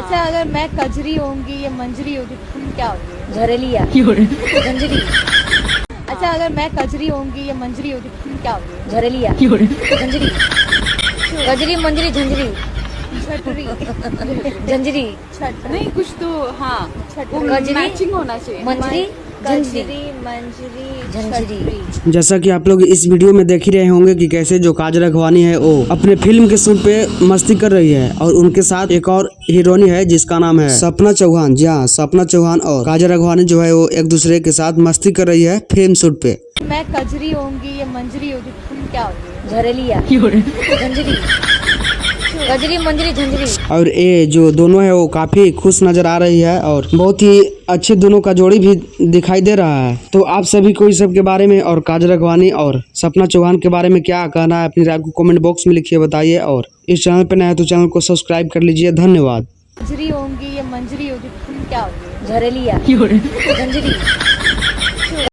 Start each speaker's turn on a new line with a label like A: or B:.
A: अच्छा, अगर मैं कजरी होंगी या मंजरी होगी तो तुम क्या होगी?
B: झरेलिया झंझरी।
A: अच्छा, अगर मैं कजरी होंगी या मंजरी होगी तो तुम क्या होगी?
B: झरेलिया झंझरी। कजरी मंजरी झंझरी
A: छटरी।
B: झंझरी
C: नहीं कुछ तो हाँ वो
B: कजरी,
C: मैचिंग होना चाहिए।
B: मंजरी झंझरी
A: कजरी, मंजरी,
B: झंझरी।
A: छटरी।
D: जैसा कि आप लोग इस वीडियो में देख ही रहे होंगे कि कैसे जो काजल राघवानी है वो अपने फिल्म के शूट पे मस्ती कर रही है और उनके साथ एक और हीरोइन है जिसका नाम है सपना चौहान। जी हाँ, सपना चौहान और काजल राघवानी जो है वो एक दूसरे के साथ मस्ती कर रही है फिल्म शूट पे।
A: मैं कजरी होंगी या मंजरी होगी तो तुम क्या होगी?
B: झरेलिया झंझरी। कजरी मंजरी झंझरी।
D: और ये जो दोनों है वो काफी खुश नजर आ रही है और बहुत ही अच्छे दोनों का जोड़ी भी दिखाई दे रहा है। तो आप सभी को इस सब के बारे में और काजल राघवानी और सपना चौहान के बारे में क्या कहना है अपनी राय को कमेंट बॉक्स में लिखिए, बताइए। और इस चैनल पर नया है तो चैनल को सब्सक्राइब कर लीजिए। धन्यवाद।
A: कजरी होंगी या मंजरी होगी तो तुम क्या होगी?
B: झरेलिया झंझरी।